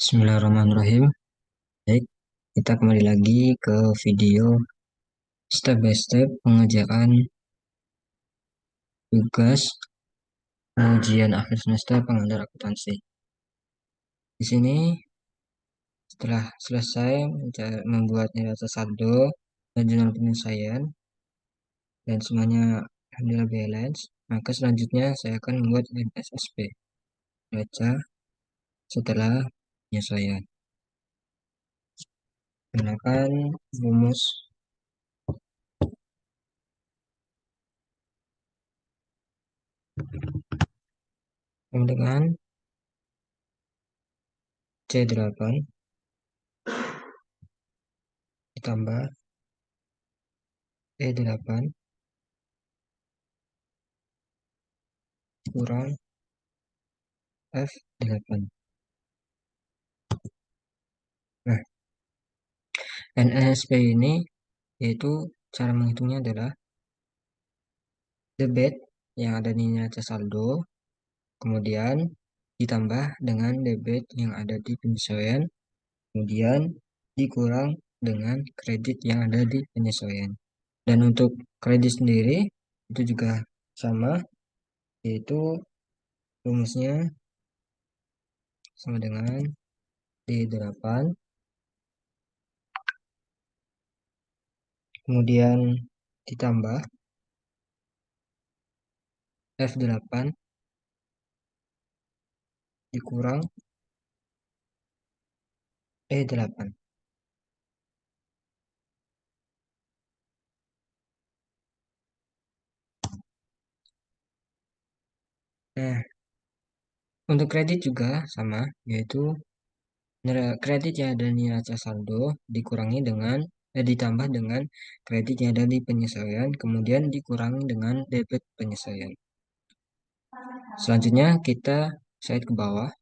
Bismillahirrahmanirrahim. Baik, kita kembali lagi ke video step by step pengerjaan tugas ujian akhir semester pengantar akuntansi. Di sini setelah selesai membuat neraca saldo dan jurnal penyelesaian dan semuanya alhamdulillah balance, maka selanjutnya saya akan membuat NSSP neraca setelah penyesuaian. Gunakan rumus dengan C8 ditambah E8 kurang F8. Nah, NSP ini yaitu cara menghitungnya adalah debit yang ada di neraca saldo, kemudian ditambah dengan debit yang ada di penyesuaian, kemudian dikurang dengan kredit yang ada di penyesuaian. Dan untuk kredit sendiri itu juga sama, yaitu rumusnya sama dengan D8, kemudian ditambah F8 dikurang E8. Nah, untuk kredit juga sama, yaitu kredit yang ada di neraca saldo dikurangi dengan ditambah dengan kredit yang ada di penyesuaian, kemudian dikurangi dengan debit penyesuaian. Selanjutnya kita slide ke bawah.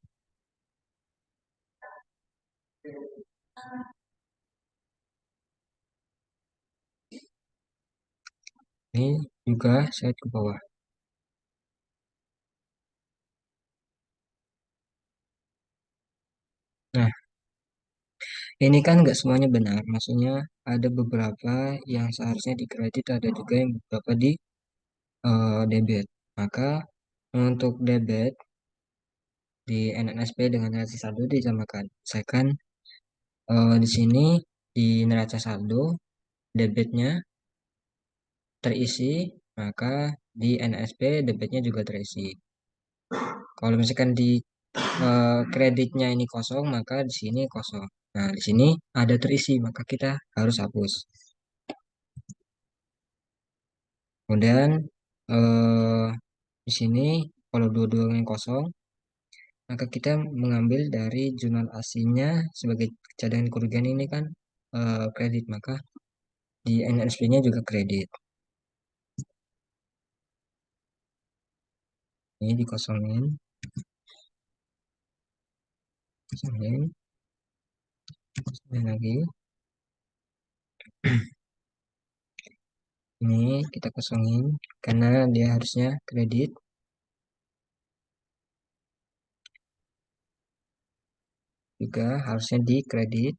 Ini juga slide ke bawah. Nah, ini kan nggak semuanya benar. Maksudnya ada beberapa yang seharusnya di kredit, ada juga yang beberapa di debit. Maka untuk debit di NNSP dengan neraca saldo disamakan. Misalkan di sini di neraca saldo debitnya terisi, maka di NSP debitnya juga terisi. Kalau misalkan di kreditnya ini kosong, maka di sini kosong. Nah, di sini ada terisi, maka kita harus hapus. Kemudian eh, di sini kalau dua-duanya kosong, maka kita mengambil dari jurnal aslinya sebagai cadangan kerugian ini kan kredit, maka di NSP-nya juga kredit. Ini dikosongin, kosongin, kosongin lagi. Ini kita kosongin karena dia harusnya kredit, juga harusnya di kredit.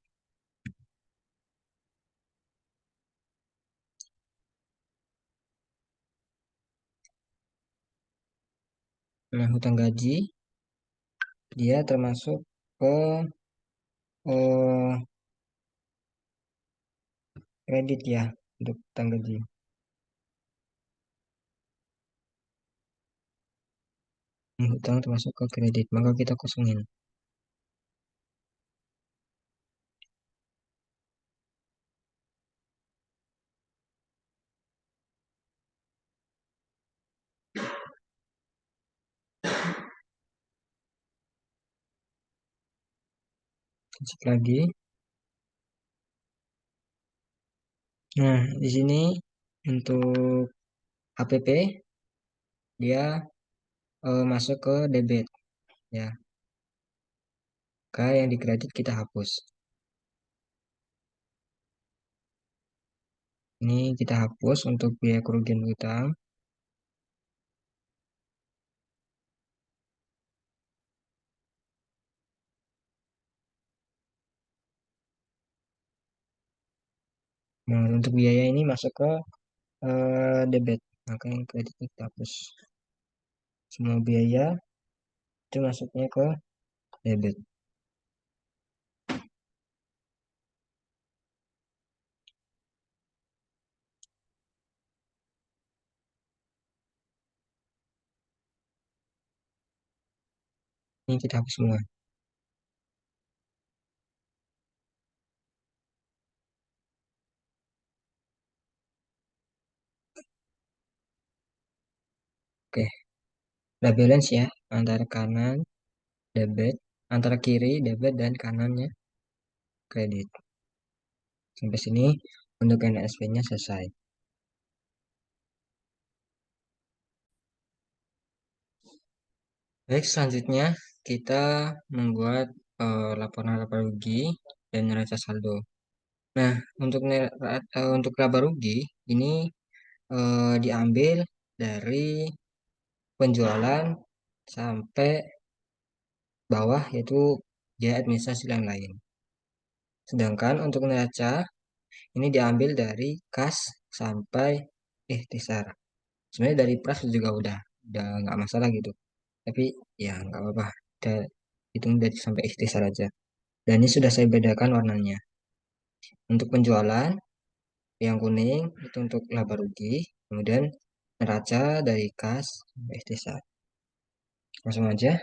Nah, hutang gaji dia termasuk ke eh, kredit ya untuk hutang gaji. Hutang termasuk ke kredit, maka kita kosongin. Cek lagi. Nah, di sini untuk HPP dia masuk ke debit ya. Maka yang dikredit kita hapus. Ini kita hapus untuk biaya kerugian hutang. Nah, untuk biaya ini masuk ke debit, maka yang kredit kita hapus. Semua biaya itu masuknya ke debit. Ini kita hapus semua. Oke, udah balance ya antara kanan debit, antara kiri debit dan kanannya kredit. Sampai sini untuk NSP-nya selesai. Baik, selanjutnya kita membuat laporan laba rugi dan neraca saldo. Nah, untuk laba rugi ini diambil dari penjualan sampai bawah yaitu biaya administrasi dan lain. Sedangkan untuk neraca ini diambil dari kas sampai ikhtisar. Sebenarnya dari pras juga udah nggak masalah gitu. Tapi ya nggak apa-apa. Kita hitung dari sampai ikhtisar aja. Dan ini sudah saya bedakan warnanya. Untuk penjualan yang kuning itu untuk laba rugi, kemudian neraca dari kas sampai ikhtisar. Langsung aja.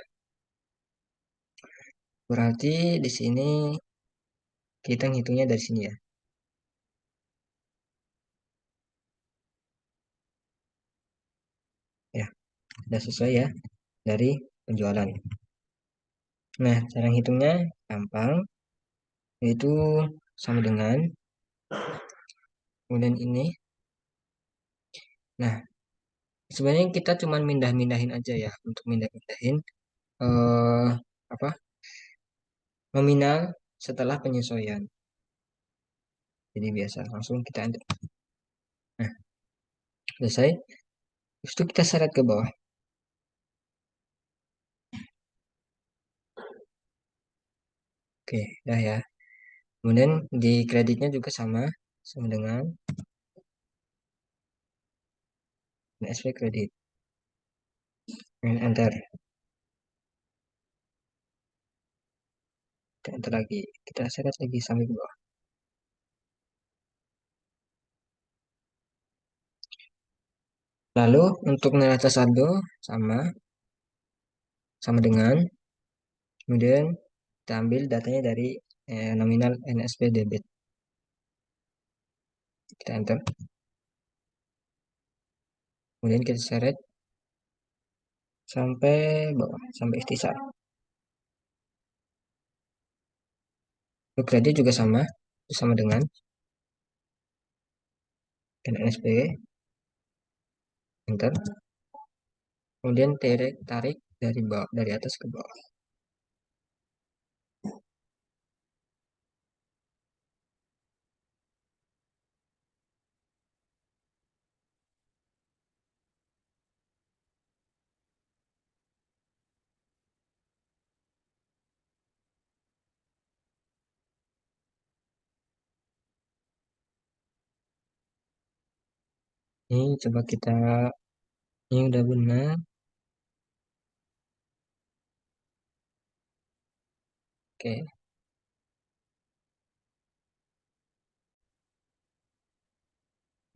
Berarti di sini kita ngitungnya dari sini ya. Ya, sudah sesuai ya dari penjualan. Nah, cara hitungnya gampang, yaitu sama dengan kemudian ini. Nah, sebenarnya kita cuma mindah-mindahin aja ya untuk mindah-mindahin eh apa nominal setelah penyesuaian. Jadi biasa langsung kita enter. Nah, selesai. Terus itu kita seret ke bawah. Oke, dah ya. Kemudian di kreditnya juga sama dengan SP kredit. Dan enter. Kita enter lagi. Kita seret lagi sampai ke bawah. Lalu untuk neraca saldo sama sama dengan kemudian kita ambil datanya dari nominal NSP debit. Kita enter. Kemudian kita seret sampai bawah, sampai ikhtisar. Untuk kredit juga sama dengan NSP, enter. Kemudian tarik dari bawah, dari atas ke bawah. Ini coba kita, ini udah benar. Oke.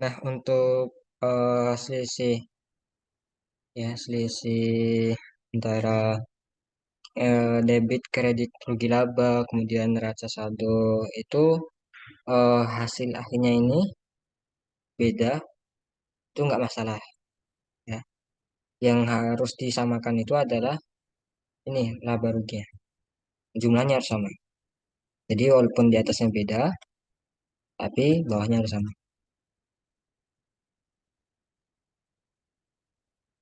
Nah, untuk selisih selisih antara debit kredit rugi laba kemudian neraca saldo itu hasil akhirnya ini beda, itu nggak masalah ya. Yang harus disamakan itu adalah ini laba ruginya, jumlahnya harus sama. Jadi walaupun di atasnya beda tapi bawahnya harus sama.